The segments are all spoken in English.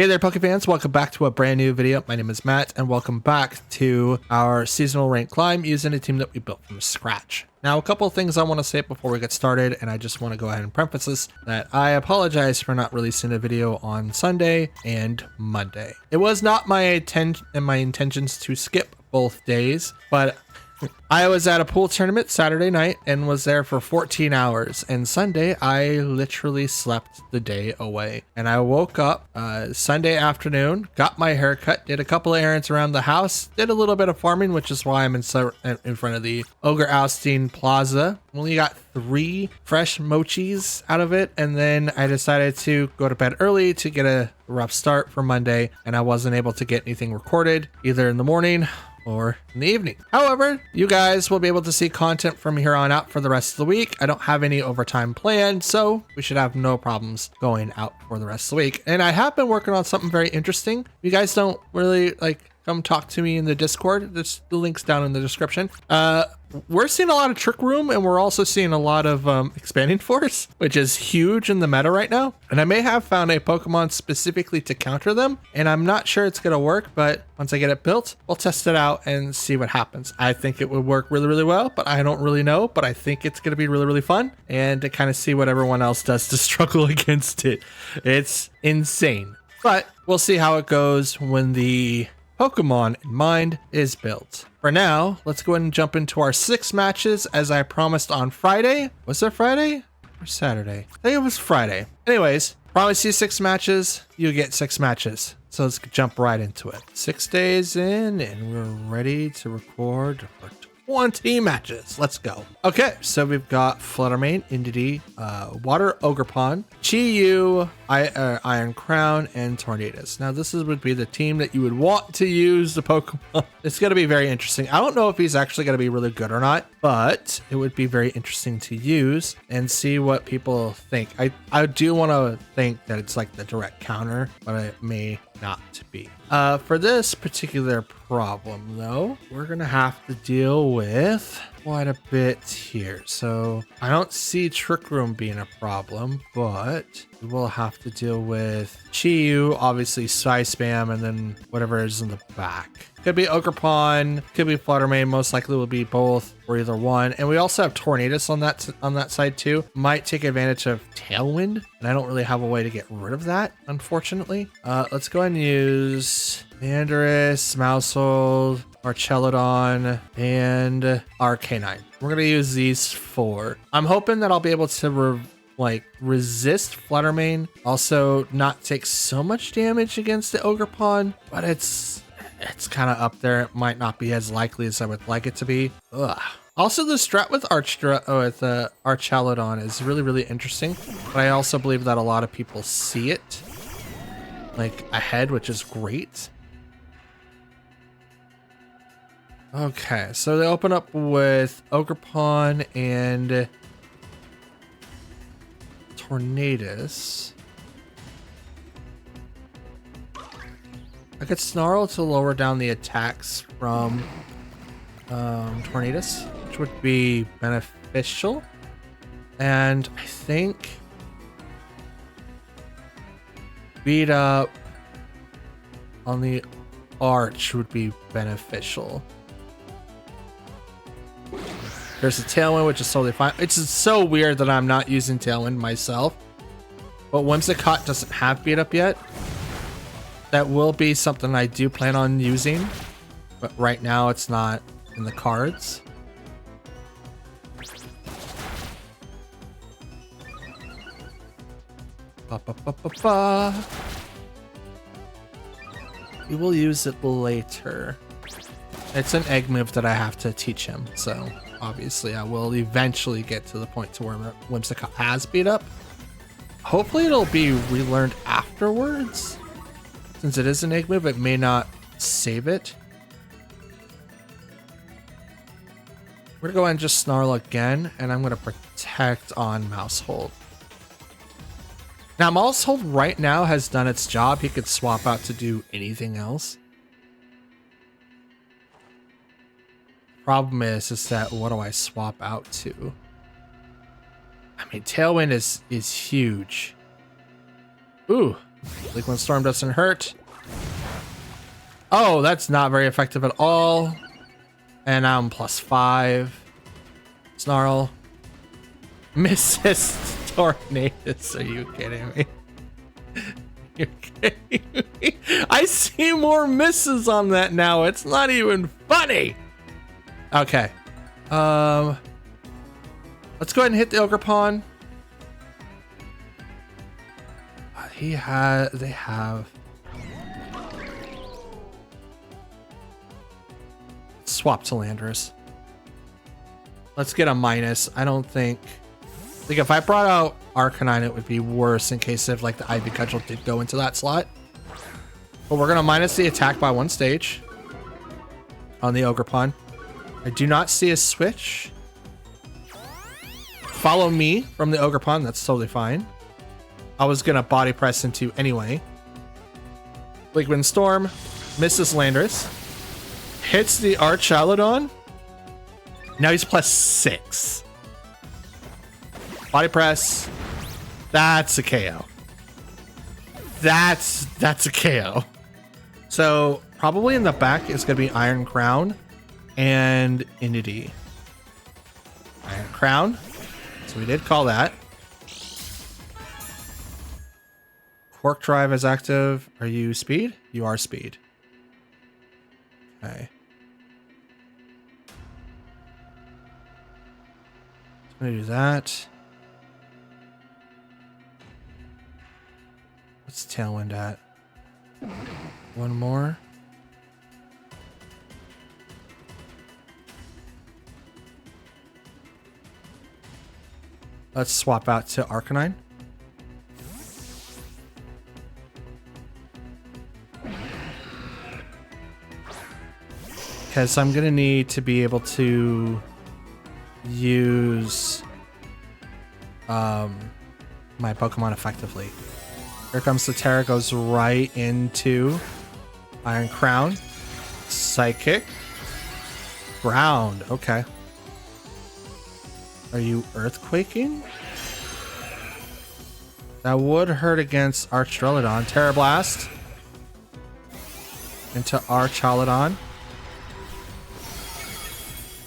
Hey there, Poke fans. Welcome back to a brand new video. My name is Matt, and welcome back to our seasonal rank climb using a team that we built from scratch. Now, a couple of things I want to say before we get started, and I just want to go ahead and preface this, that I apologize for not releasing a video on Sunday and Monday. It was not my intentions to skip both days, but I was at a pool tournament Saturday night and was there for 14 hours, and Sunday I literally slept the day away. And I woke up Sunday afternoon, got my hair cut, did a couple of errands around the house, did a little bit of farming, which is why I'm in front of the Ogre Alstein Plaza. Only got 3 fresh mochis out of it, and then I decided to go to bed early to get a rough start for Monday, and I wasn't able to get anything recorded either in the morning or in the evening. However, you guys will be able to see content from here on out for the rest of the week. I don't have any overtime planned, so we should have no problems going out for the rest of the week. And I have been working on something very interesting. You guys don't really come talk to me in the Discord. The link's down in the description. We're seeing a lot of Trick Room, and we're also seeing a lot of Expanding Force, which is huge in the meta right now. And I may have found a Pokemon specifically to counter them, and I'm not sure it's going to work, but once I get it built, we'll test it out and see what happens. I think it would work really, really well, but I don't really know, but I think it's going to be really, really fun, and to kind of see what everyone else does to struggle against it. It's insane, but we'll see how it goes when the Pokemon in mind is built. For now, let's go ahead and jump into our 6 matches as I promised on Friday. Was it Friday or Saturday? I think it was Friday. Anyways, promise you 6 matches, you get 6 matches. So let's jump right into it. 6 days in and we're ready to record for 20 matches. Let's go. Okay, so we've got Fluttermane, Indeedee, Water Ogerpon, Chi-Yu, Iron Crown, and Tornadus. Now this would be the team that you would want to use the Pokemon. It's going to be very interesting. I don't know if he's actually going to be really good or not, but it would be very interesting to use and see what people think. I do want to think that it's like the direct counter, but it may not be. For this particular problem though, we're gonna have to deal with quite a bit here. So I don't see Trick Room being a problem, but we will have to deal with Chi-Yu, obviously Psy Spam, and then whatever is in the back. Could be Ogerpon, could be Fluttermane, most likely will be both or either one. And we also have Tornadus on that side too. Might take advantage of Tailwind, and I don't really have a way to get rid of that, unfortunately. Let's go ahead and use Mandarus, Maushold, Archelodon, and Arcanine. We're gonna use these 4. I'm hoping that I'll be able to resist Fluttermane, also not take so much damage against the Ogerpon, but it's kind of up there. It might not be as likely as I would like it to be. Ugh. Also, the strat with Archelodon is really, really interesting, but I also believe that a lot of people see it ahead, which is great. Okay, so they open up with Ogerpon and Tornadus. I could Snarl to lower down the attacks from Tornadus, which would be beneficial. And I think beat up on the Arch would be beneficial. There's a Tailwind, which is totally fine. It's so weird that I'm not using Tailwind myself. But Whimsicott doesn't have beat up yet. That will be something I do plan on using. But right now it's not in the cards. We will use it later. It's an egg move that I have to teach him, so obviously I will eventually get to the point to where Whimsicott has beat up. Hopefully it'll be relearned afterwards. Since it is an egg move, it may not save it. We're gonna go ahead and just Snarl again, and I'm gonna protect on Maushold. Now Maushold right now has done its job. He could swap out to do anything else. Problem is that what do I swap out to? I mean, Tailwind is huge. Ooh, Liquid Storm doesn't hurt. Oh, that's not very effective at all. And now I'm +5. Snarl. Misses Tornadus. Are you kidding me? You're kidding me? I see more misses on that now. It's not even funny. Okay. Let's go ahead and hit the Ogerpon. They have. Swap to Landorus. Let's get a minus. I don't think. Like if I brought out Arcanine, it would be worse in case if like the Ivy Cudgel did go into that slot. But we're gonna minus the attack by 1 stage on the Ogerpon. I do not see a switch. Follow me from the Ogerpon. That's totally fine. I was gonna body press into anyway. Liquid Storm misses Landorus. Hits the Archaludon. Now he's +6. Body press. That's a KO. That's a KO. So probably in the back is gonna be Iron Crown and Inity. Iron Crown. So we did call that. Quark Drive is active. Are you speed? You are speed. Okay. I'm gonna do that. What's Tailwind at? 1 more. Let's swap out to Arcanine. Because I'm going to need to be able to use my Pokemon effectively. Here comes the Terra, goes right into Iron Crown. Psychic. Ground. Okay. Are you Earthquaking? That would hurt against Archaludon. Terra Blast. Into Archaludon.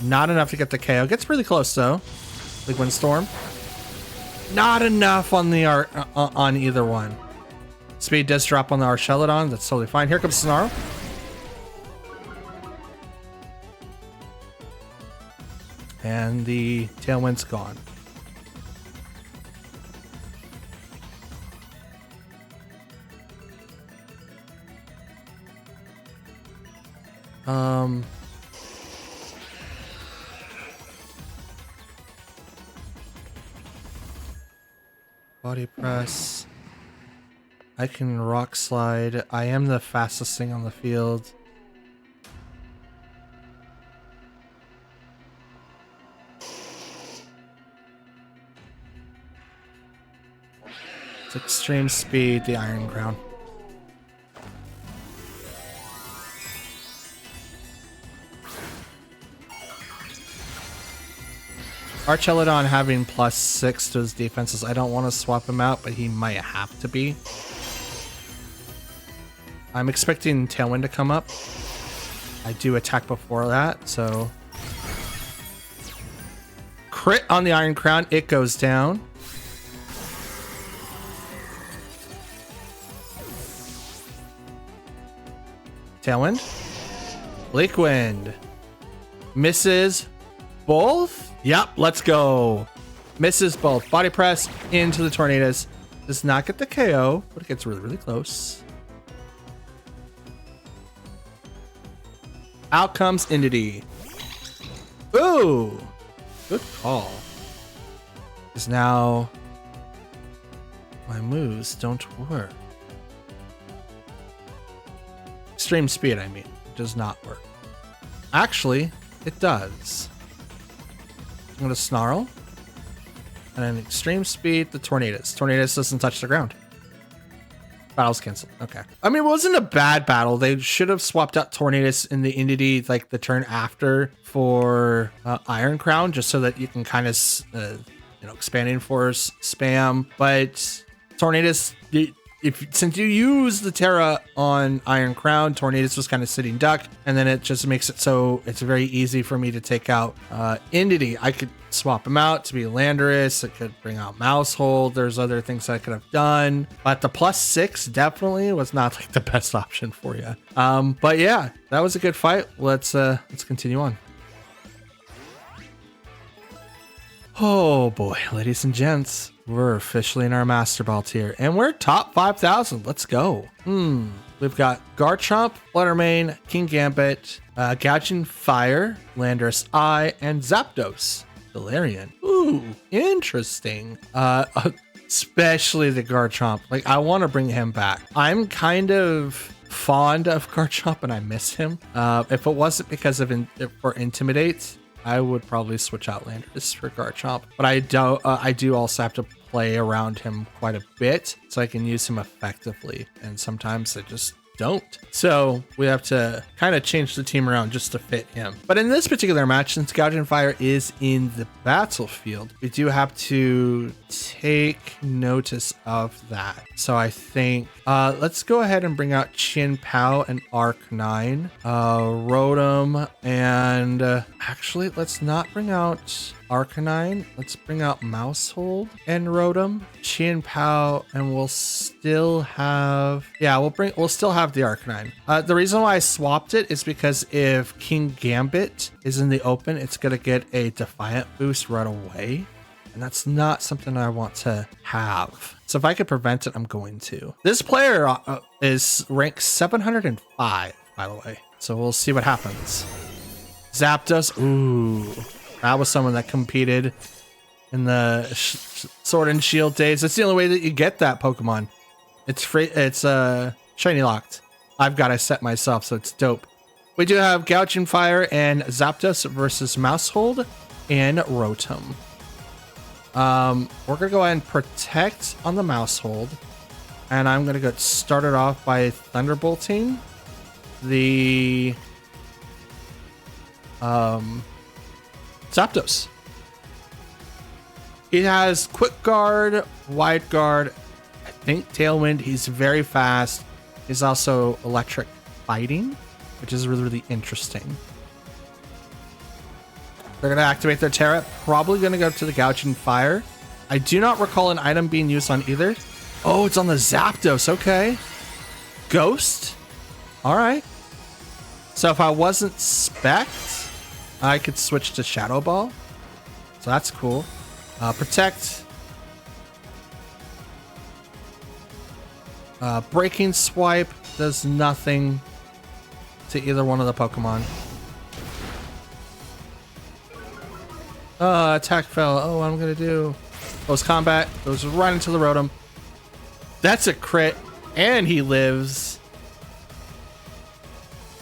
Not enough to get the KO. Gets pretty close though. Liquid Storm. Not enough on the on either one. Speed does drop on the Archaludon. That's totally fine. Here comes Snarl. And the Tailwind's gone. Body press. I can rock slide. I am the fastest thing on the field. It's extreme speed, the Iron Crown. Archaludon having +6 to his defenses. I don't want to swap him out, but he might have to be. I'm expecting Tailwind to come up. I do attack before that, so... Crit on the Iron Crown. It goes down. Tailwind. Liquid. Misses both? Yep, let's go. Misses both. Body press into the Tornadus. Does not get the KO, but it gets really, really close. Out comes Inity. Ooh, good call. Because now my moves don't work. Extreme speed, I mean, does not work. Actually, it does. I'm going to Snarl. And then extreme speed, the Tornadus. Tornadus doesn't touch the ground. Battle's canceled. Okay. I mean, it wasn't a bad battle. They should have swapped out Tornadus in the Inity, like the turn after for Iron Crown, just so that you can kind of, expanding force spam. But Tornadus, since you use the Terra on Iron Crown, Tornadus was kind of sitting duck, and then it just makes it so it's very easy for me to take out Entity. I could swap him out to be Landorus. It could bring out Mousehold. There's other things I could have done, but the +6 definitely was not like the best option for you. But yeah, that was a good fight. Let's continue on. Oh boy, ladies and gents, we're officially in our Master Ball tier, and we're top 5,000. Let's go. We've got Garchomp, Fluttermane, King Gambit, Gouging Fire, Landorus I, and Zapdos. Galarian. Ooh, interesting. Especially the Garchomp. Like, I want to bring him back. I'm kind of fond of Garchomp, and I miss him. If it wasn't because of for Intimidate, I would probably switch out Landorus for Garchomp, but I do also have to play around him quite a bit so I can use him effectively, and sometimes I just don't. So we have to kind of change the team around just to fit him. But in this particular match, since Gouging Fire is in the battlefield, we do have to take notice of that. So I think let's go ahead and bring out Chin Pao and Arc9, Rotom, and actually let's not bring out Arcanine. Let's bring out Mousehold and Rotom, Chin Pao, and we'll still have, yeah, we'll still have the Arcanine. The reason why I swapped it is because if King Gambit is in the open, it's gonna get a Defiant boost right away, and that's not something I want to have. So if I could prevent it, I'm going to. This player is ranked 705, by the way, so we'll see what happens. Zapdos, ooh. That was someone that competed in the Sword and Shield days. That's the only way that you get that Pokemon. It's free. It's shiny locked. I've got a set myself, so it's dope. We do have Gouging Fire and Zapdos versus Mousehold and Rotom. We're gonna go ahead and protect on the Mousehold, and I'm gonna get started off by Thunderbolting the Zapdos. He has Quick Guard, Wide Guard, I think Tailwind. He's very fast. He's also Electric Fighting, which is really, really interesting. They're going to activate their Terra. Probably going to go to the Gouging Fire. I do not recall an item being used on either. Oh, it's on the Zapdos. Okay. Ghost. All right. So if I wasn't Spect, I could switch to Shadow Ball. So that's cool. Protect. Breaking Swipe does nothing to either one of the Pokemon. Attack fell. Oh, what I'm gonna do? Close combat. Goes right into the Rotom. That's a crit. And he lives.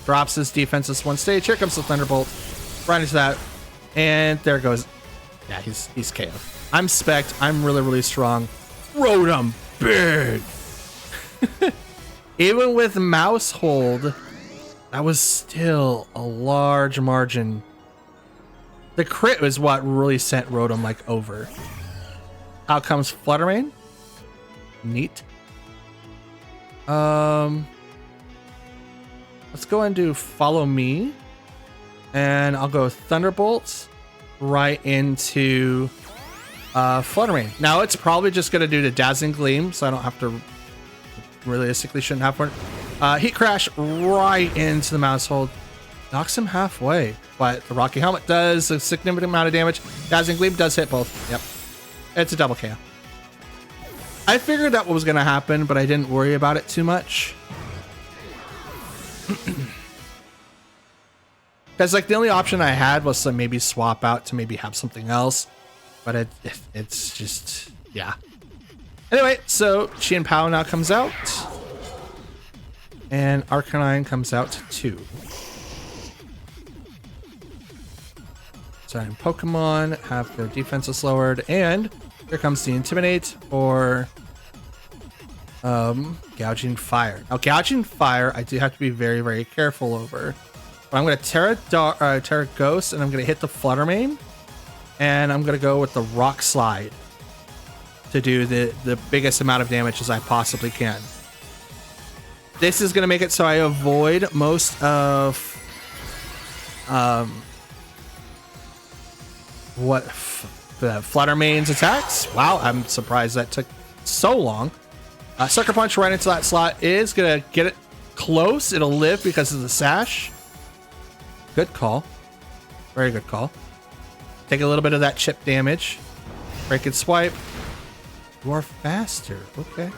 Drops his defenses one stage. Here comes the Thunderbolt. Right into that. And there it goes. Yeah, he's KO. I'm Spect. I'm really, really strong. Rotom. Big. Even with Mousehold, that was still a large margin. The crit was what really sent Rotom like over. Out comes Fluttermane. Neat. Let's go and do Follow Me. And I'll go Thunderbolt right into Fluttermane. Now it's probably just going to do the Dazzling Gleam, so I don't have to, realistically shouldn't have one. Heat Crash right into the Mousehold. Knocks him halfway, but the Rocky Helmet does a significant amount of damage. Dazzling Gleam does hit both. Yep. It's a double KO. I figured that was going to happen, but I didn't worry about it too much. Because like the only option I had was to maybe swap out to maybe have something else, but it's just, yeah. Anyway, so Chin Pao now comes out, and Arcanine comes out too. Certain Pokemon have their defenses lowered, and here comes the Intimidate for Gouging Fire. Now, Gouging Fire, I do have to be very, very careful over. But I'm going to Terra Ghost, and I'm going to hit the Fluttermane, and I'm going to go with the Rock Slide. to do the biggest amount of damage as I possibly can. This is going to make it so I avoid most of the Flutter Mane's attacks. Wow, I'm surprised that took so long. Sucker Punch right into that slot is going to get it close. It'll live because of the sash. Good call. Very good call. Take a little bit of that chip damage. Break and swipe. You are faster. Okay.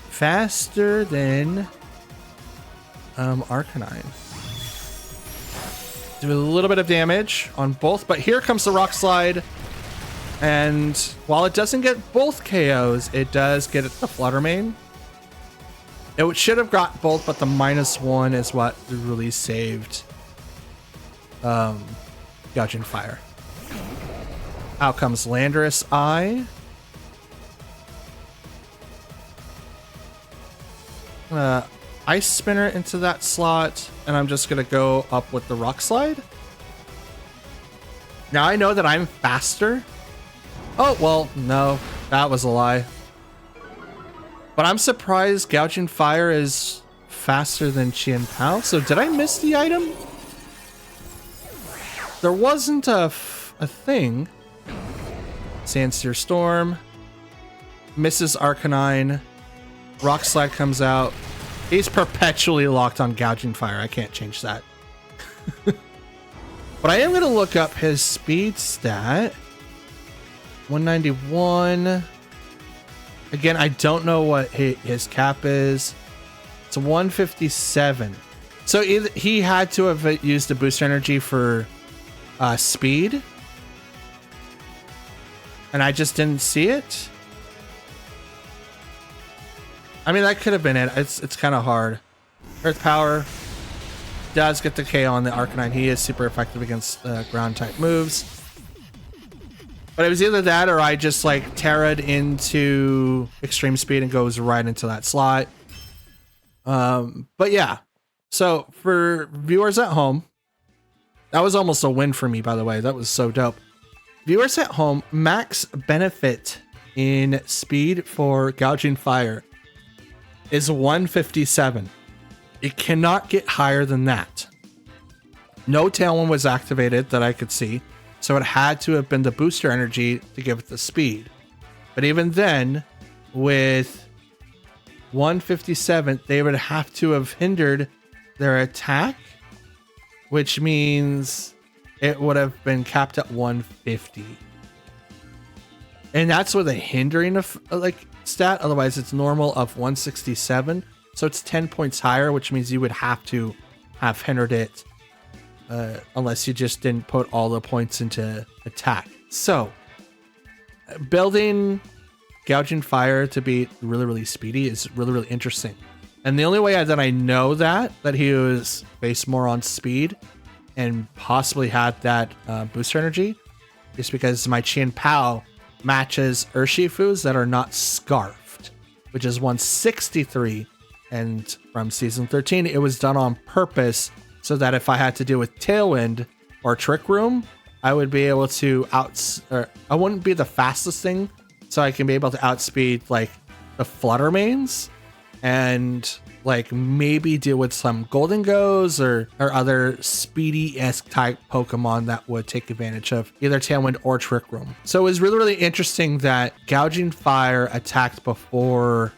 Faster than Arcanine. Do a little bit of damage on both, but here comes the Rock Slide. And while it doesn't get both KOs, it does get the Flutter Mane. It should have got both, but the -1 is what really saved Gouging Fire. Out comes Landorus Eye. Ice Spinner into that slot, and I'm just gonna go up with the Rock Slide. Now I know that I'm faster. Oh, well, no, that was a lie. But I'm surprised Gouging Fire is faster than Chien Pao. So did I miss the item? There wasn't a thing. Sandsear Storm. Misses Arcanine. Rock Slide comes out. He's perpetually locked on Gouging Fire. I can't change that. But I am going to look up his speed stat. 191. Again, I don't know what his cap is. It's 157. So either he had to have used the booster energy for speed. And I just didn't see it. I mean, that could have been it. It's kind of hard. Earth Power does get the KO on the Arcanine. He is super effective against ground type moves. But it was either that or I just like Terra'd into extreme speed and goes right into that slot. But yeah. So for viewers at home, that was almost a win for me, by the way. That was so dope. Viewers at home, max benefit in speed for Gouging Fire is 157. It cannot get higher than that. No Tailwind was activated that I could see, so it had to have been the booster energy to give it the speed. But even then, with 157, they would have to have hindered their attack, which means it would have been capped at 150. And that's with a hindering of like stat. Otherwise, it's normal of 167. So it's 10 points higher, which means you would have to have hindered it unless you just didn't put all the points into attack. So building Gouging Fire to be really, really speedy is really, really interesting. And the only way that I know that he was based more on speed and possibly had that booster energy is because my Chien Pao matches Urshifu's that are not scarfed, which is 163. And from season 13, it was done on purpose so that if I had to deal with Tailwind or Trick Room, I would be able to I wouldn't be the fastest thing, so I can be able to outspeed like the Flutter Manes and like maybe deal with some Golden Goes or other speedy-esque type Pokemon that would take advantage of either Tailwind or Trick Room. So it was really, really interesting that Gouging Fire attacked before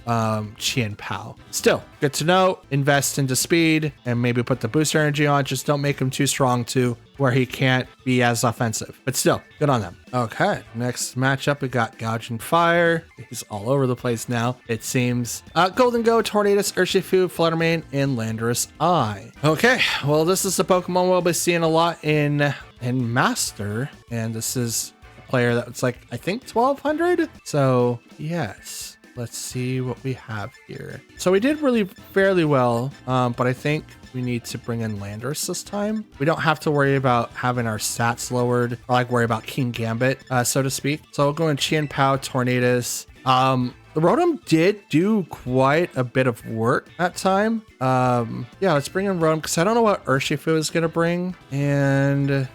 Chien Pao. Still, good to know. Invest into speed and maybe put the booster energy on. Just don't make him too strong to where he can't be as offensive. But still, good on them. Okay, next matchup, we got Gouging Fire. He's all over the place now, it seems. Golden Go, Tornadus, Urshifu, Flutter Mane, and Landorus Eye. Okay, well, this is the Pokemon we'll be seeing a lot in Master, and this is a player that's like, I think 1200. So yes, let's see what we have here. So we did really fairly well, but I think we need to bring in Landorus this time. We don't have to worry about having our stats lowered or like worry about King Gambit, so to speak. So we'll go in Chien Pao, Tornadus. The Rotom did do quite a bit of work that time. Yeah, let's bring in Rotom because I don't know what Urshifu is gonna bring. And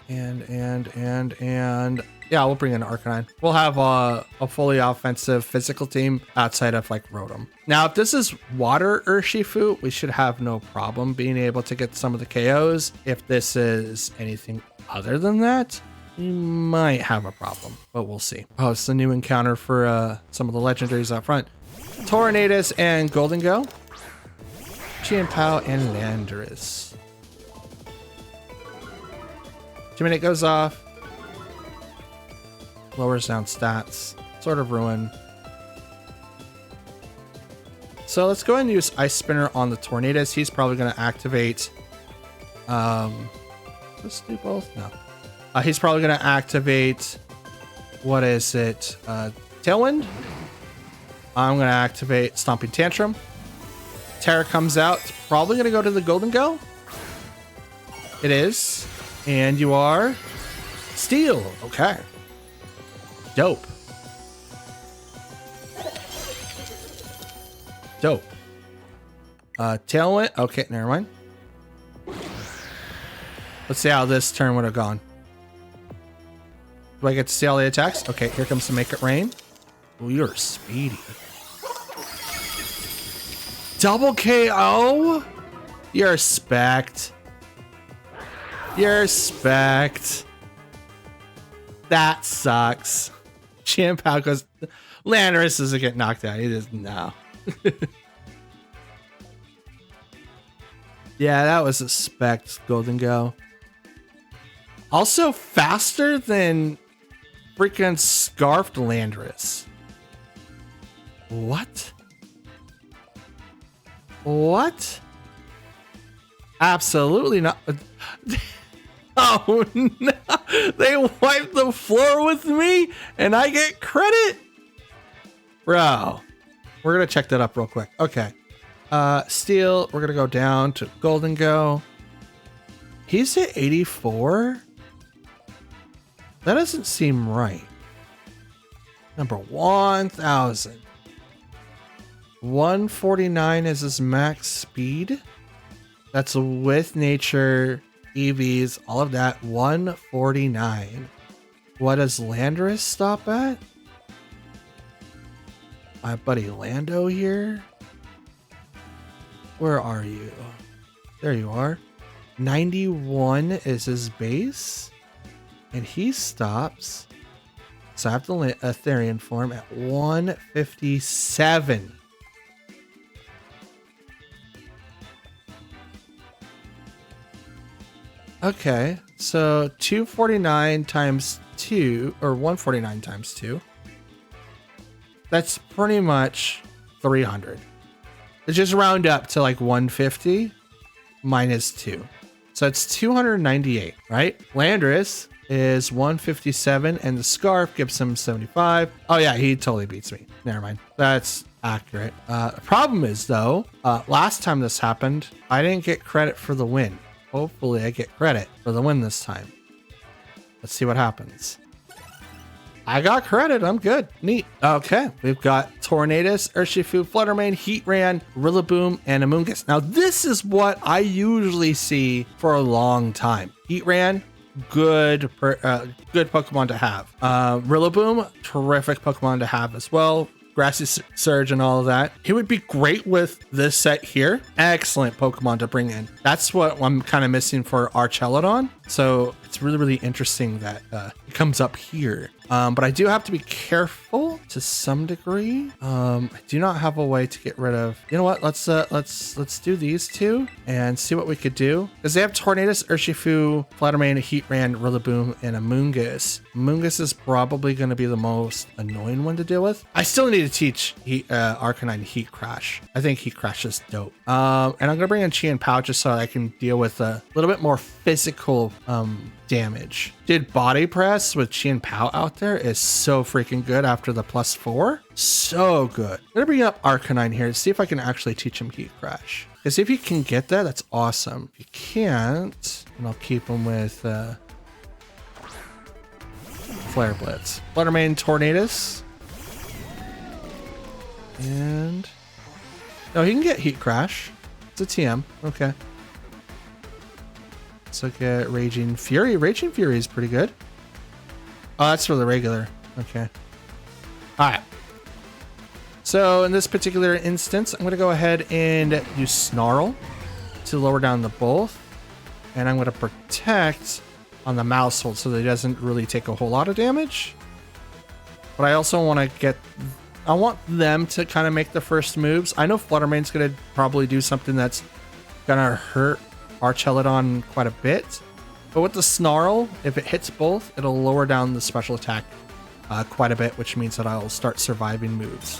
Yeah, we'll bring in Arcanine. We'll have a fully offensive physical team outside of like Rotom. Now, if this is water Urshifu, we should have no problem being able to get some of the KOs. If this is anything other than that, we might have a problem, but we'll see. Oh, it's a new encounter for some of the legendaries up front. Tornadus and Golden Go. Chien-Pao and Landorus. 2-minute goes off. Lowers down stats. Sort of ruin. So let's go ahead and use Ice Spinner on the Tornadus. He's probably going to activate. Let's do both. No. He's probably going to activate. What is it? Tailwind. I'm going to activate Stomping Tantrum. Terra comes out. It's probably going to go to the Golden Go. It is. And you are Steel. Okay. Dope. Dope. Tailwind. Okay, never mind. Let's see how this turn would have gone. Do I get to see all the attacks? Okay, here comes to Make It Rain. Oh, you're speedy. Double KO? You're specked. You're specked. That sucks. Chien-Pao goes, Landorus doesn't get knocked out. He just, no. Yeah, that was a specked Golden Go. Also faster than freaking Scarfed Landorus. What? What? Absolutely not. Oh no! They wiped the floor with me and I get credit? Bro. We're gonna check that up real quick. Okay. Steel, we're gonna go down to Golden Go. He's at 84? That doesn't seem right. Number 1000. 149 is his max speed. That's with nature, EVs, all of that. 149. What does Landorus stop at? My buddy Lando here. Where are you? There you are. 91 is his base. And he stops. So I have the Ethereum form at 157. Okay, so 249 times 2, or 149 times 2. That's pretty much 300. Let's just round up to like 150 minus 2. So it's 298, right? Landorus is 157 and the Scarf gives him 75. Oh yeah, he totally beats me. Never mind. That's accurate. The problem is though, last time this happened, I didn't get credit for the win. Hopefully I get credit for the win this time. Let's see what happens. I got credit. I'm good. Neat. Okay. We've got Tornadus, Urshifu, Fluttermane, Heatran, Rillaboom, and Amoonguss. Now, this is what I usually see for a long time. Heatran, good Pokemon to have. Rillaboom, terrific Pokemon to have as well. Grassy Surge and all of that. He would be great with this set here. Excellent Pokemon to bring in. That's what I'm kind of missing for Archelodon. So it's really, really interesting that it comes up here. But I do have to be careful to some degree. I do not have a way to get rid of. You know what? Let's do these two and see what we could do. Because they have Tornadus, Urshifu, Fluttermane, Heatran, Rillaboom, and Amoonguss. Amoonguss is probably going to be the most annoying one to deal with. I still need to teach Arcanine Heat Crash. I think Heat Crash is dope. And I'm going to bring in Chien-Pao just so I can deal with a little bit more physical damage. Dude, Body Press with Chien-Pao out there is so freaking good after the +4. So good. I'm gonna bring up Arcanine here to see if I can actually teach him Heat Crash. Because if you can get that, that's awesome. If you can't, and I'll keep him with Flare Blitz. Fluttermane, Tornadus. And no, he can get Heat Crash. It's a TM. Okay. Let's look at Raging Fury. Raging Fury is pretty good. Oh, that's for the regular. Okay. All right. So in this particular instance, I'm going to go ahead and use Snarl to lower down the both. And I'm going to protect on the mouse hold so that it doesn't really take a whole lot of damage. But I also want to get... I want them to kind of make the first moves. I know Fluttermane's going to probably do something that's going to hurt Archelodon quite a bit. But with the Snarl, if it hits both, it'll lower down the special attack quite a bit, which means that I'll start surviving moves.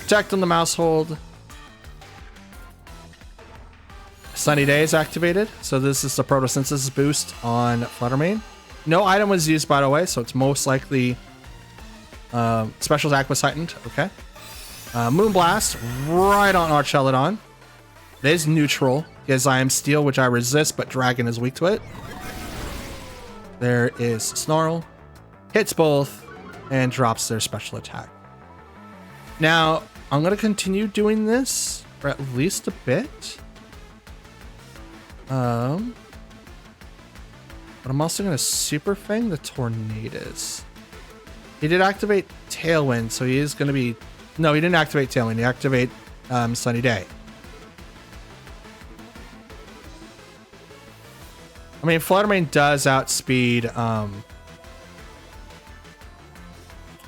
Protect on the mouse hold. Sunny Day is activated, so this is the Photosynthesis boost on Fluttermane. No item was used, by the way, so it's most likely special attack was heightened. Okay. Moonblast right on Archelodon. It is neutral because I am Steel, which I resist, but Dragon is weak to it. There is Snarl. Hits both and drops their special attack. Now, I'm going to continue doing this for at least a bit. But I'm also going to Super Fang the Tornadus. He did activate Tailwind, so he is going to be... No, he didn't activate Tailwind. He activated Sunny Day. I mean, Fluttermane does outspeed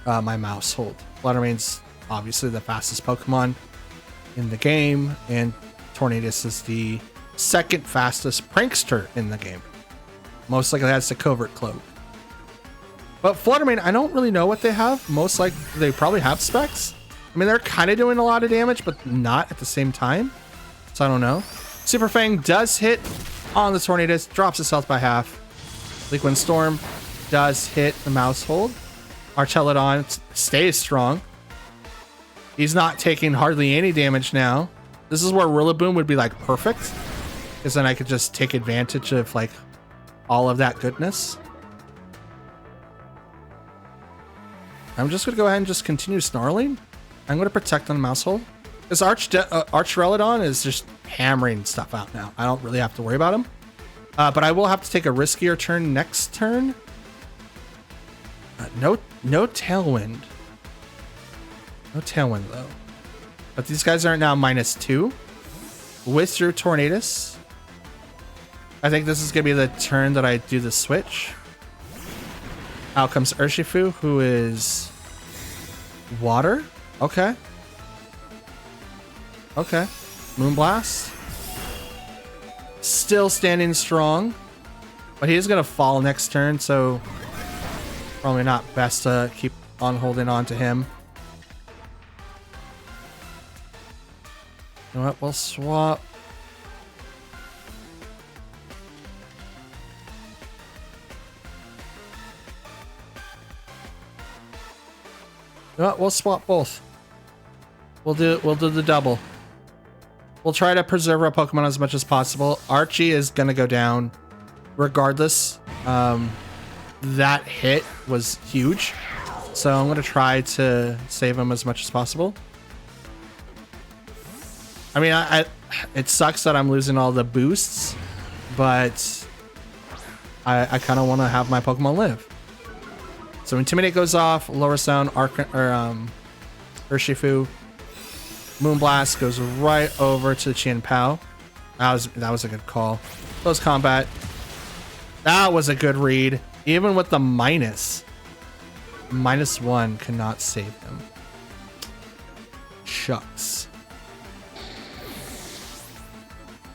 my mouse hold. Fluttermane's obviously the fastest Pokemon in the game, and Tornadus is the second fastest prankster in the game. Most likely that's the covert cloak. But Fluttermane, I don't really know what they have. Most likely they probably have specs. I mean, they're kind of doing a lot of damage, but not at the same time. So I don't know. Super Fang does hit on the Tornadus, drops his health by half. Liquid Storm does hit the mouse hold. Archelodon stays strong. He's not taking hardly any damage now. This is where Rillaboom would be like perfect, because then I could just take advantage of like all of that goodness. I'm just going to go ahead and just continue snarling. I'm going to protect on the mouse hold. This Archelodon is just hammering stuff out now. I don't really have to worry about him. But I will have to take a riskier turn next turn. No Tailwind. No Tailwind, though. But these guys are now -2 with your Tornadus. I think this is going to be the turn that I do the switch. Out comes Urshifu, who is water. Okay. Okay. Moonblast. Still standing strong. But he is going to fall next turn, so probably not best to keep on holding on to him. You know what? We'll swap. You know what? We'll swap both. We'll do the double. We'll try to preserve our Pokemon as much as possible. Archie is gonna go down regardless. That hit was huge, so I'm gonna try to save him as much as possible. I mean, it sucks that I'm losing all the boosts, but I kind of want to have my Pokemon live. So Intimidate goes off, Lower Sound, Urshifu. Moonblast goes right over to Chien Pao. That was a good call. Close combat. That was a good read. Even with the -1 cannot save him. Shucks.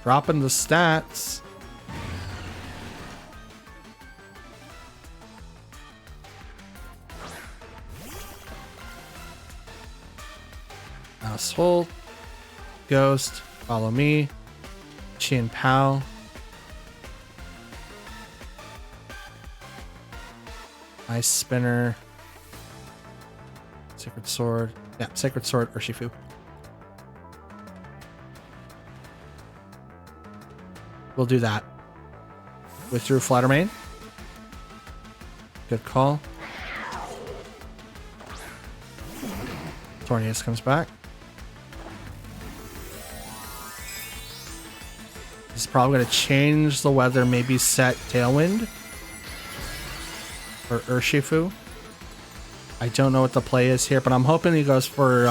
Dropping the stats. Mouse hold. Ghost. Follow me. Chien Pao. Ice Spinner. Sacred Sword. Yeah, Sacred Sword, Urshifu. We'll do that. Withdrew Fluttermane. Good call. Tornadus comes back. He's probably going to change the weather, maybe set Tailwind. or Urshifu. I don't know what the play is here, but I'm hoping he goes for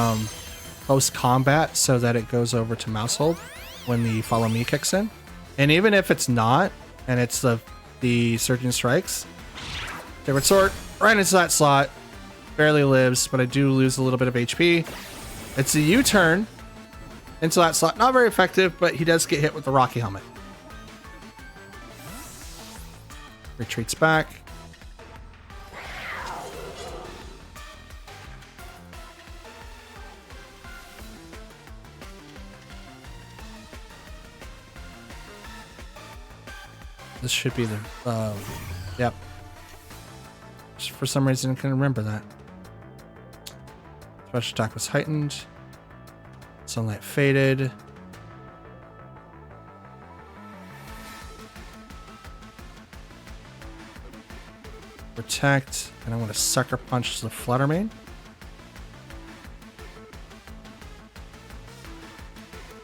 close combat so that it goes over to Mousehold when the Follow Me kicks in. And even if it's not, and it's the Surging Strikes, Sacred Sword right into that slot. Barely lives, but I do lose a little bit of HP. It's a U-turn into that slot. Not very effective, but he does get hit with the Rocky Helmet. Retreats back. This should be the, yep. Just for some reason, I couldn't remember that. Special attack was heightened. Sunlight faded. Protect, and I'm going to Sucker Punch the Fluttermane.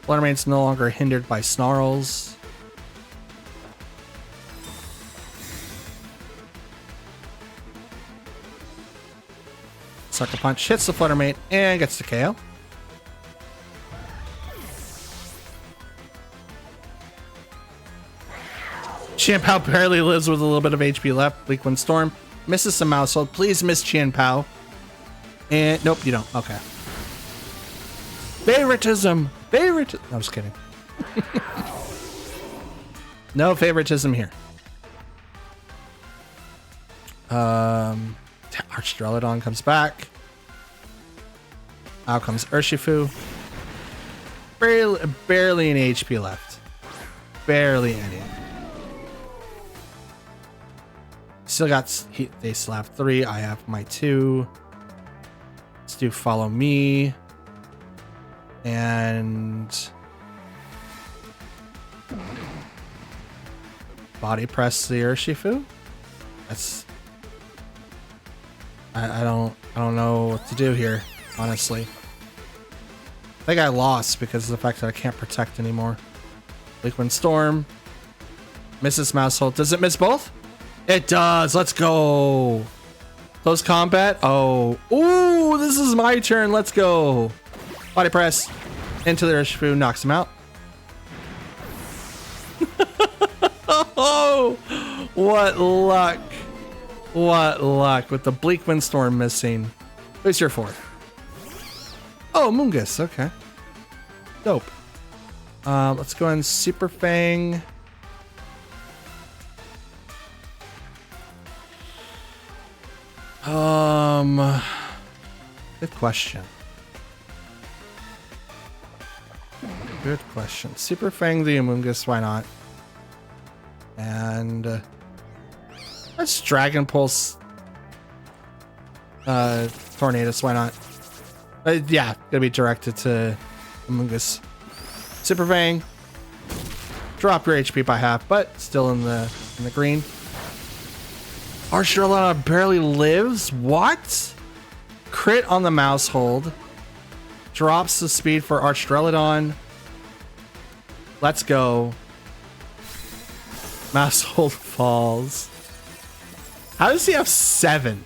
Fluttermane's no longer hindered by snarls. Sucker Punch hits the Fluttermane and gets the KO. Chien-Pao barely lives with a little bit of HP left. Bleak Wind Storm misses some Mousehold. Please miss Chien-Pao. And nope, you don't. Okay. Favoritism. No, I'm just kidding. No favoritism here. Archstrelodon comes back. Out comes Urshifu. Barely any HP left. Barely any. Still got, they still have 3. I have my 2. Let's do Follow Me. And Body Press the Urshifu. That's, I don't know what to do here, honestly. I think I lost because of the fact that I can't protect anymore. Bleak Wind Storm. Misses Mousehold. Does it miss both? It does. Let's go. Close combat. Oh. Ooh, this is my turn. Let's go. Body press into the Urshifu. Knocks him out. Oh, what luck. What luck with the Bleak Wind Storm missing. Who's your 4th? Oh, Mungus. Okay. Dope. Let's go in Super Fang. Good question. Good question. Super Fang the Amoonguss, why not? And let's Dragon Pulse Tornadus, why not? Yeah, gonna be directed to Amoonguss. Super Fang. Drop your HP by half, but still in the green. Archstrelodon barely lives? What? Crit on the Mousehold. Drops the speed for Archstrelodon. Let's go. Mousehold falls. How does he have 7?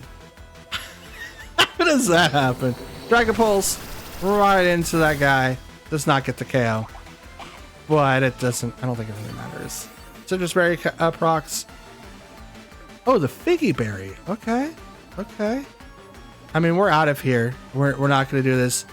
How does that happen? Dragon Pulse right into that guy. Does not get the KO. But it doesn't, I don't think it really matters. Citrus Berry procs. Oh, the Figgy Berry. Okay. Okay. I mean, we're out of here. We're not going to do this.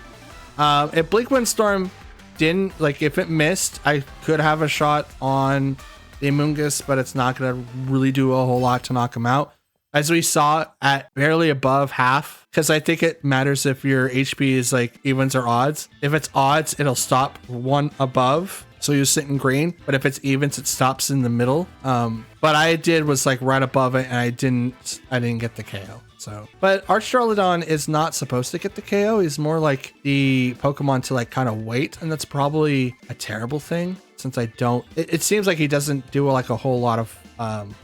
If Bleak Wind Storm didn't, like, if it missed, I could have a shot on the Amoonguss, but it's not going to really do a whole lot to knock him out. As we saw, at barely above half, because I think it matters if your HP is like evens or odds. If it's odds, it'll stop 1 above. So you sit in green, but if it's evens, it stops in the middle. But I did was like right above it, and I didn't get the KO. So, but Archstrelodon is not supposed to get the KO. He's more like the Pokemon to like kind of wait, and that's probably a terrible thing since I don't. It seems like he doesn't do like a whole lot of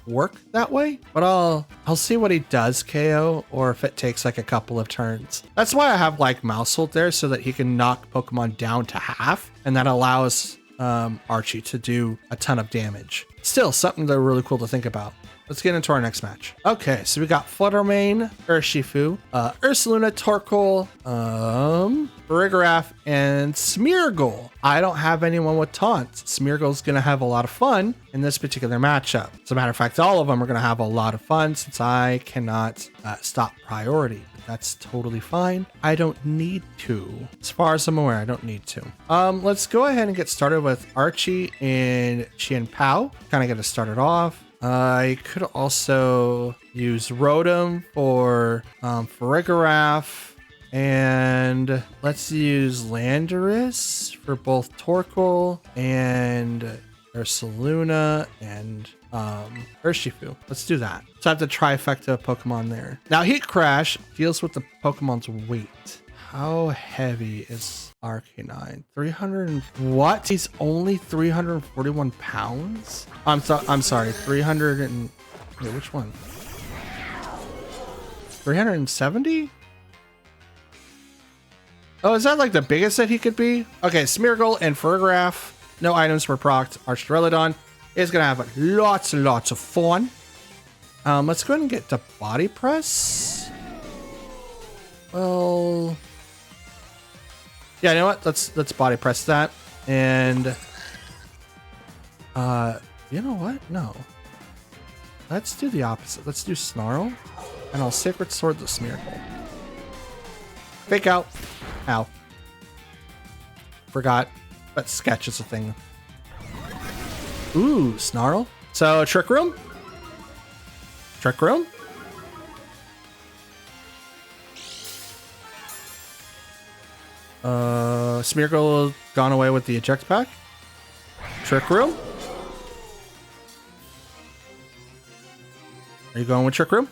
work that way. But I'll see what he does KO, or if it takes like a couple of turns. That's why I have like Mousehold there, so that he can knock Pokemon down to half, and that allows Archie to do a ton of damage. Still something that really cool to think about. let's get into our next match. Okay, so we got Fluttermane, Urshifu, Ursaluna, Torkoal, Farigiraf, and Smeargle. I don't have anyone with taunts. Smeargle's gonna have a lot of fun in this particular matchup. As a matter of fact, all of them are gonna have a lot of fun since I cannot stop priority. That's totally fine. I don't need to. As far as I'm aware, I don't need to. Let's go ahead and get started with Archie and Qianpao. Kind of get us started off. I could also use Rotom for Farigiraf. And let's use Landorus for both Torkoal and Ursaluna and Urshifu. Let's do that. So I have the trifecta of Pokemon there. Now Heat Crash deals with the Pokemon's weight. How heavy is Arcanine? 300 and what? He's only 341 pounds? I'm sorry, 300 and wait, which one? 370? Oh, is that like the biggest that he could be? Okay, Smeargle and Farigiraf. No items were procced. Archidrelodon is gonna have lots and lots of fun. Let's go ahead and get the Body Press. Well, yeah, you know what? Let's Body Press that. And you know what? No. Let's do the opposite. Let's do Snarl, and I'll Sacred Sword the Smeargle. Fake out. Ow. Forgot. But Sketch is a thing. Ooh, Snarl. So, Trick Room? Trick Room? Smeargle gone away with the eject pack. Trick Room? Are you going with Trick Room?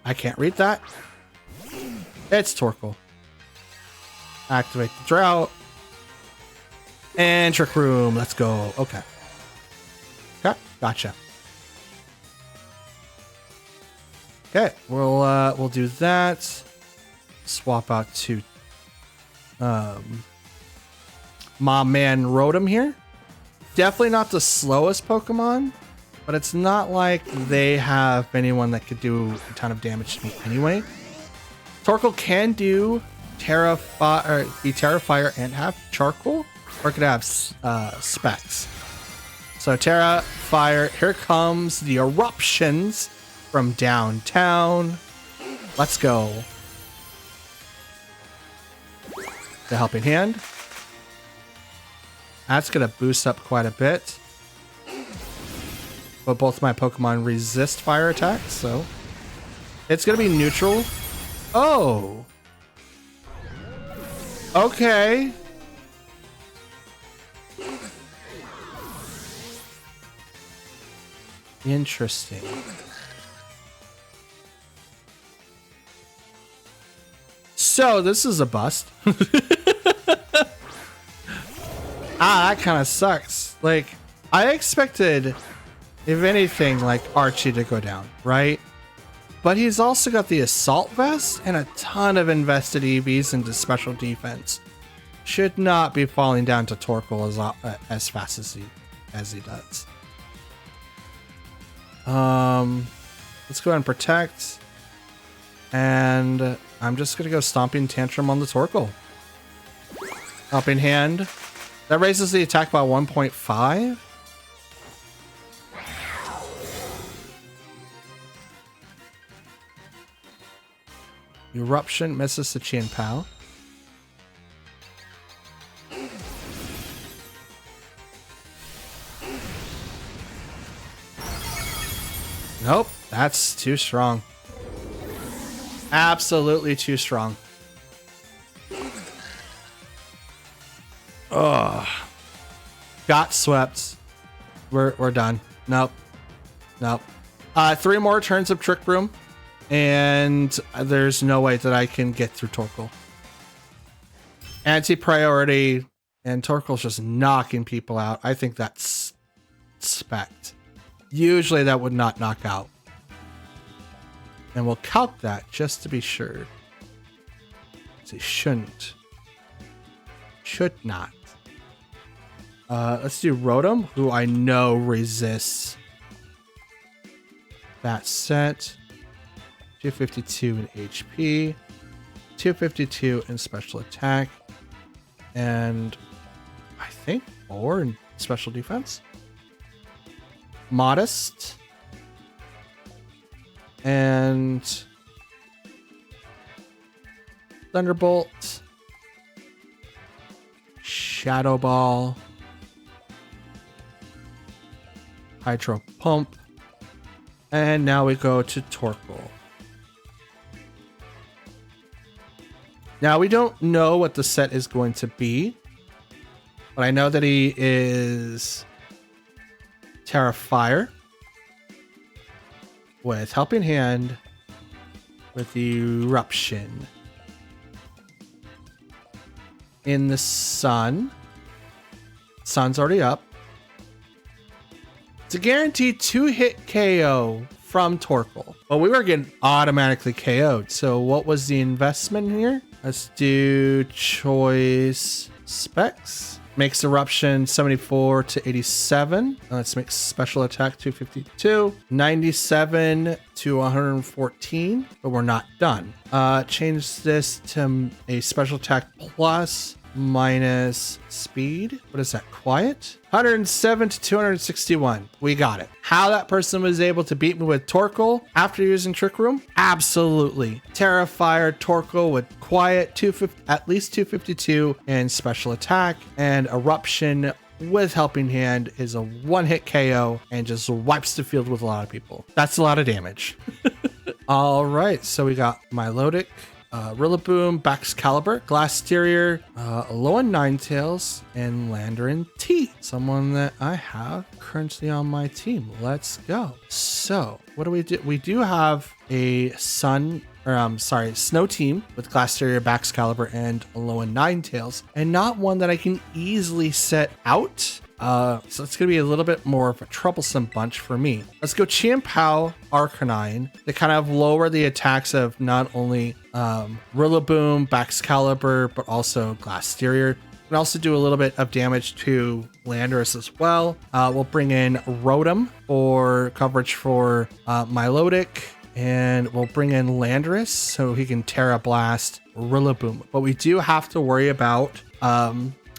I can't read that. It's Torkoal. Activate the Drought. And Trick Room. Let's go. Okay. Okay. Gotcha. Okay. We'll do that. Swap out to my man Rotom here. Definitely not the slowest Pokemon, but it's not like they have anyone that could do a ton of damage to me anyway. Torkoal can do Terra Fire and have Charcoal, or it could have Specs. So Terra Fire, here comes the eruptions from downtown. Let's go. The Helping Hand. That's gonna boost up quite a bit. But both my Pokemon resist fire attacks, so it's gonna be neutral. Oh. Okay. Interesting. So this is a bust. That kind of sucks. Like, I expected, if anything, like Archie to go down, right? But he's also got the Assault Vest and a ton of invested EVs into special defense. Should not be falling down to Torkoal as fast as he does. Let's go ahead and protect. And I'm just going to go Stomping Tantrum on the Torkoal. Helping Hand. That raises the attack by 1.5. Eruption misses the Qianpao. Nope, that's too strong. Absolutely too strong. Ugh. Got swept. We're done. Nope. Nope. 3 more turns of Trick Room. And there's no way that I can get through Torkoal. Anti-priority, and Torkoal's just knocking people out. I think that's spect. Usually that would not knock out. And we'll calc that just to be sure. It shouldn't. Should not. Let's do Rotom, who I know resists Stat set. 252 in HP. 252 in special attack. And I think 4 in special defense. Modest. And Thunderbolt. Shadow Ball. Hydro Pump. And now we go to Torkoal. Now we don't know what the set is going to be, but I know that he is Terra Fire with Helping Hand with Eruption. In the Sun. Sun's already up. It's a guaranteed 2-hit KO from Torkoal. Well, we were getting automatically KO'd. So what was the investment here? Let's do choice specs. Makes Eruption 74 to 87. Let's make special attack 252. 97 to 114, but we're not done. Change this to a special attack plus minus speed. What is that? Quiet? 107 to 261. We got it. How that person was able to beat me with Torkoal after using Trick Room? Absolutely. Terra Fire Torkoal with Quiet, 250, at least 252 in special attack, and Eruption with Helping Hand is a 1-hit KO and just wipes the field with a lot of people. That's a lot of damage. All right, so we got Milotic, Rillaboom, Baxcalibur, Glastrier, Alolan Ninetales, and Landorus T. Someone that I have currently on my team. Let's go. So, what do? We do have a Snow team with Glastrier, Baxcalibur, and Alolan Ninetales, and not one that I can easily set out. So it's going to be a little bit more of a troublesome bunch for me. Let's go Chien-Pao, Arcanine. They kind of lower the attacks of not only Rillaboom, Baxcalibur, but also Glastrier. And also do a little bit of damage to Landorus as well. We'll bring in Rotom for coverage for Milotic. And we'll bring in Landorus so he can Terra Blast Rillaboom. But we do have to worry about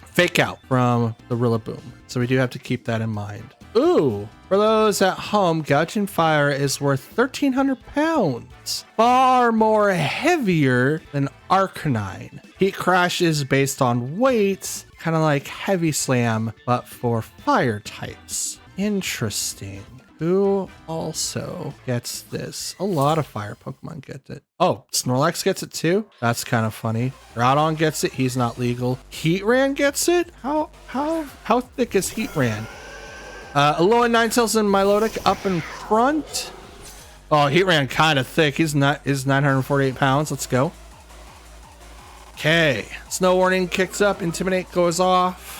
Fake Out from the Rillaboom. So we do have to keep that in mind. Ooh, for those at home, Gouging Fire is worth 1,300 pounds. Far more heavier than Arcanine. Heat Crash is based on weight, kind of like Heavy Slam, but for fire types. Interesting. Who also gets this? A lot of fire Pokemon get it. Oh, Snorlax gets it too? That's kind of funny. Groudon gets it. He's not legal. Heatran gets it? How thick is Heatran? Alolan Ninetales and Milotic up in front. Oh, Heatran kind of thick. He's 948 pounds. Let's go. Okay. Snow Warning kicks up. Intimidate goes off.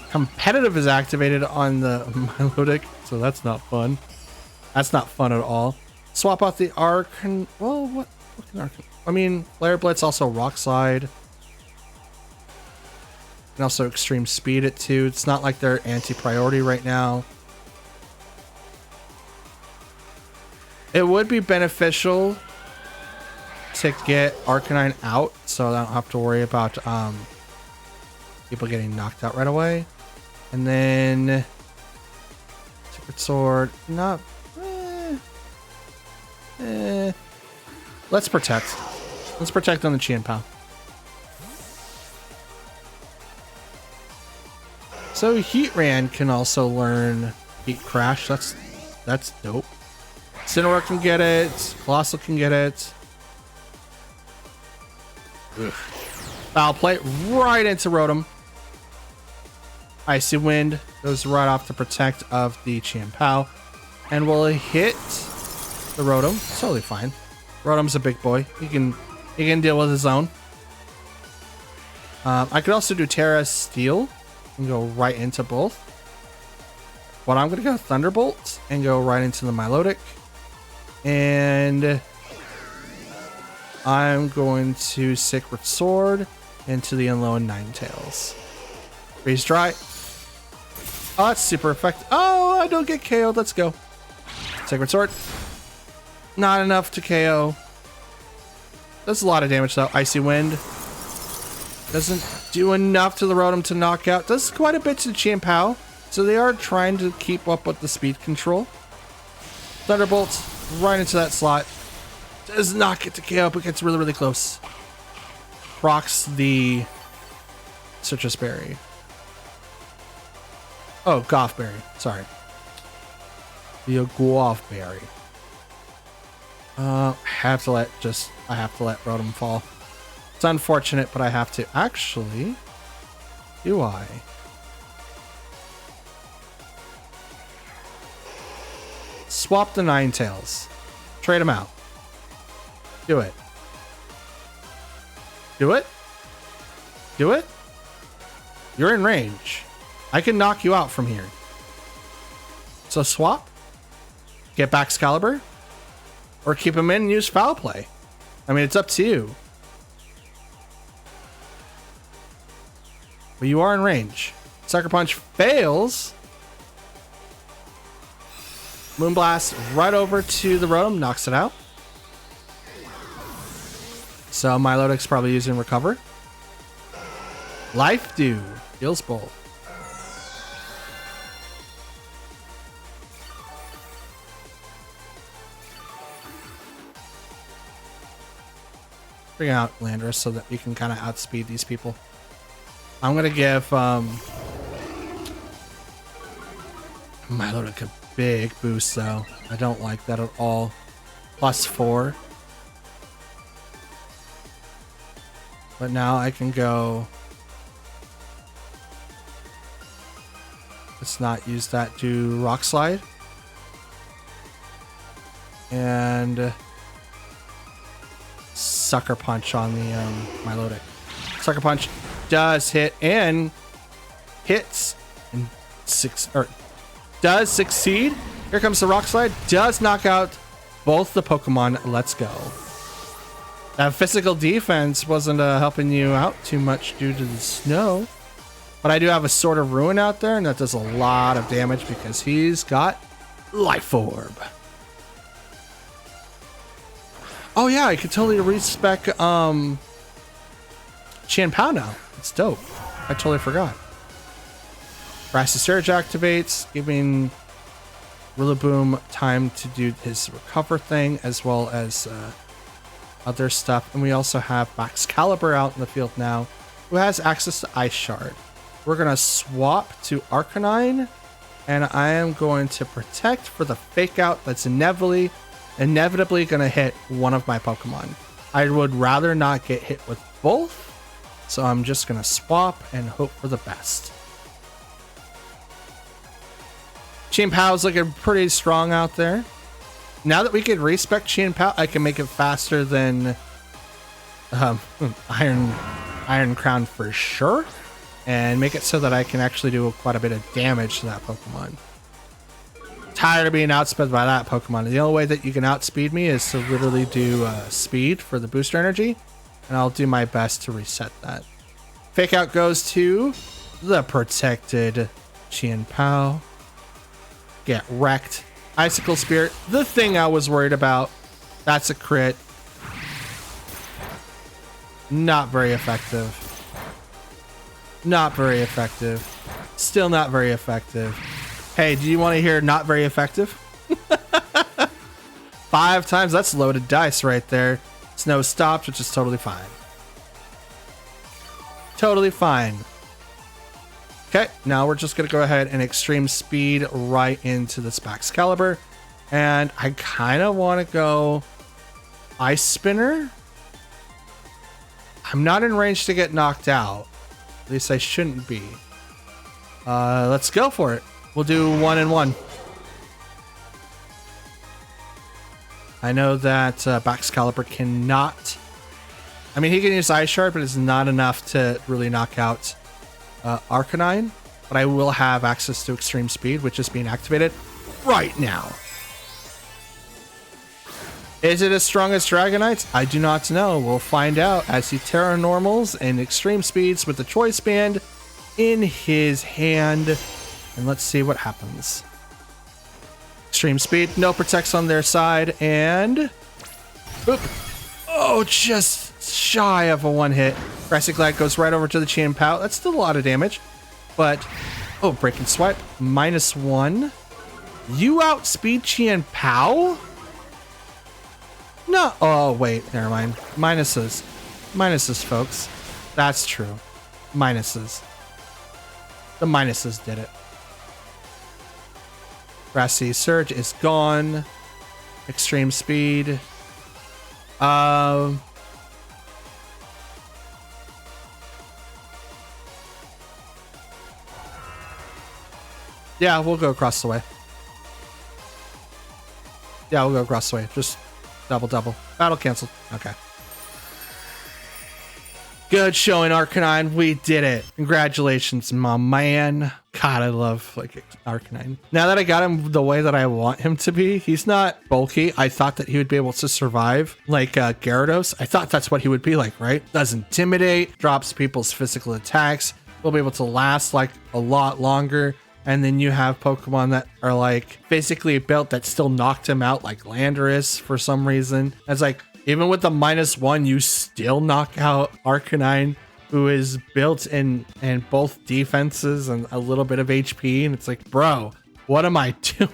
Competitive is activated on the Milotic, so that's not fun. That's not fun at all. Swap out the Arcan. Well, what can Arcan? I mean, Flare Blitz, also Rock Slide. And also Extreme Speed it too. It's not like they're anti-priority right now. It would be beneficial to get Arcanine out, so I don't have to worry about people getting knocked out right away. And then Secret Sword, not let's protect. Let's protect on the Chien-Pao. So Heatran can also learn Heat Crash. That's dope. Cineroar can get it. Colossal can get it. Ugh. Foul Play right into Rotom. Icy Wind goes right off the protect of the Chien-Pao. And we'll hit the Rotom. It's totally fine. Rotom's a big boy. He can deal with his own. I could also do Terra Steel and go right into both. But I'm going to go Thunderbolt and go right into the Milotic. And I'm going to Sacred Sword into the Alolan Ninetales. Freeze Dry. Oh, that's super effective. Oh, I don't get KO'd. Let's go. Sacred Sword. Not enough to KO. Does a lot of damage though. Icy Wind. Doesn't do enough to the Rotom to knock out. Does quite a bit to Chien-Pao. So they are trying to keep up with the speed control. Thunderbolt right into that slot. Does not get to KO, but gets really, really close. Procs the Citrus Berry. Oh, Goth Berry. Sorry. The Goth Berry. I have to let Rotom fall. It's unfortunate, but I have to. Actually, do I? Swap the Ninetales. Trade them out. Do it. Do it? Do it? You're in range. I can knock you out from here. So swap? Get back Excalibur? Or keep him in and use Foul Play? I mean, it's up to you. But you are in range. Sucker Punch fails. Moonblast right over to the Rotom, knocks it out. So Milotic's probably using Recover. Life Dew, heals both. Bring out Landorus so that we can kind of outspeed these people. I'm gonna give Milotic a big boost though. I don't like that at all. +4. But now I can go. Let's not use that to Rock Slide. And Sucker Punch on the Milotic. Sucker Punch does hit and hits and does succeed. Here comes the Rock Slide. Does knock out both the Pokemon. Let's go. That physical defense wasn't helping you out too much due to the snow. But I do have a Sword of Ruin out there, and that does a lot of damage because he's got Life Orb. Oh yeah, I could totally respec Chien-Pao now. It's dope. I totally forgot. Grassy Surge activates, giving Rillaboom time to do his recover thing, as well as other stuff. And we also have Excalibur out in the field now, who has access to Ice Shard. We're going to swap to Arcanine, and I am going to protect for the fake out that's inevitably going to hit one of my Pokemon. I would rather not get hit with both, so I'm just going to swap and hope for the best. Chien-Pao's looking pretty strong out there. Now that we can respec Chien-Pao, I can make it faster than Iron Crown for sure, and make it so that I can actually do quite a bit of damage to that Pokemon. Tired of being outsped by that Pokemon. The only way that you can outspeed me is to literally do speed for the booster energy, and I'll do my best to reset that. Fake out goes to the protected Chien-Pao. Get wrecked. Icicle Spirit, the thing I was worried about. That's a crit. Not very effective. Not very effective. Still not very effective. Hey, do you want to hear not very effective? 5 times, that's loaded dice right there. Snow stopped, which is totally fine. Totally fine. Okay, now we're just going to go ahead and extreme speed right into this Excalibur. And I kind of want to go Ice Spinner. I'm not in range to get knocked out. At least I shouldn't be. Let's go for it. We'll do 1 and 1. I know that Excalibur cannot. I mean, he can use Ice Shard, but it's not enough to really knock out Arcanine. But I will have access to Extreme Speed, which is being activated right now. Is it as strong as Dragonites? I do not know. We'll find out as he Terra Normals and Extreme Speeds with the Choice Band in his hand. And let's see what happens. Extreme speed. No protects on their side. And... Oop. Oh, just shy of a one hit. Grassy Glide goes right over to the Chien Pao. That's still a lot of damage. But... Oh, Breaking Swipe. -1. You outspeed Chien Pao? No. Oh, wait. Never mind. Minuses. Minuses, folks. That's true. Minuses. The minuses did it. Grassy Surge is gone. Extreme speed. Yeah, we'll go across the way. Yeah, we'll go across the way. Just double. Battle canceled. Okay. Good showing, Arcanine. We did it. Congratulations, my man. God, I love like Arcanine. Now that I got him the way that I want him to be, he's not bulky. I thought that he would be able to survive like Gyarados. I thought that's what he would be like, right? Does intimidate, drops people's physical attacks, will be able to last like a lot longer. And then you have Pokemon that are like basically built that still knocked him out, like Landorus for some reason. It's like, even with the -1, you still knock out Arcanine, who is built in both defenses and a little bit of HP. And it's like, bro, what am I doing?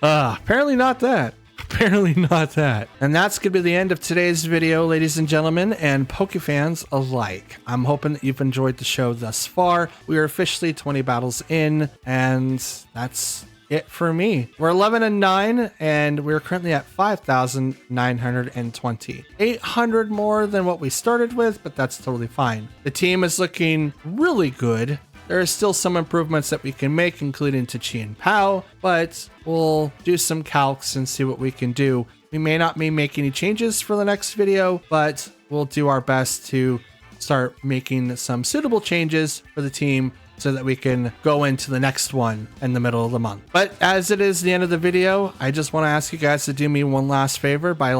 Apparently not that. Apparently not that. And that's going to be the end of today's video, ladies and gentlemen, and Pokefans alike. I'm hoping that you've enjoyed the show thus far. We are officially 20 battles in, and that's it for me. We're 11-9, and we're currently at 5,920. 800 more than what we started with, but that's totally fine. The team is looking really good. There are still some improvements that we can make, including to Chien Pao, but we'll do some calcs and see what we can do. We may not be making any changes for the next video, but we'll do our best to start making some suitable changes for the team so that we can go into the next one in the middle of the month. But as it is the end of the video, I just want to ask you guys to do me one last favor by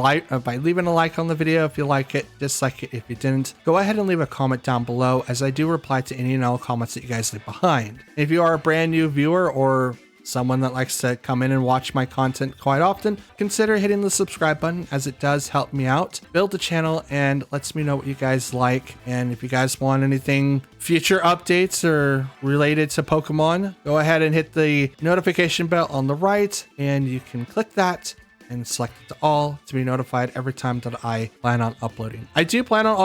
leaving a like on the video if you like it, dislike it if you didn't. Go ahead and leave a comment down below, as I do reply to any and all comments that you guys leave behind. If you are a brand new viewer or someone that likes to come in and watch my content quite often, consider hitting the subscribe button, as it does help me out, build the channel, and lets me know what you guys like. And if you guys want anything future updates or related to Pokemon, go ahead and hit the notification bell on the right, and you can click that and select it to all to be notified every time that I plan on uploading. I do plan on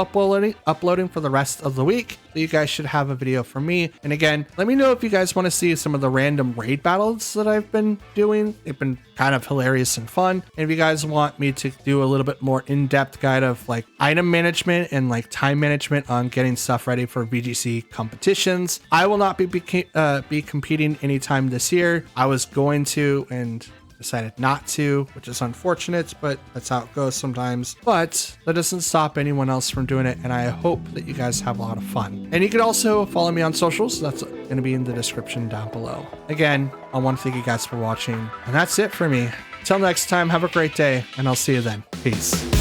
uploading for the rest of the week, so you guys should have a video from me. And again, let me know if you guys want to see some of the random raid battles that I've been doing. They've been kind of hilarious and fun. And if you guys want me to do a little bit more in-depth guide of like item management and like time management on getting stuff ready for VGC competitions, I will not be competing anytime this year. I was going to, and decided not to, which is unfortunate, but that's how it goes sometimes. But that doesn't stop anyone else from doing it, and I hope that you guys have a lot of fun. And you can also follow me on socials. That's going to be in the description down below. Again, I want to thank you guys for watching, and that's it for me. Till next time, have a great day, and I'll see you then. Peace.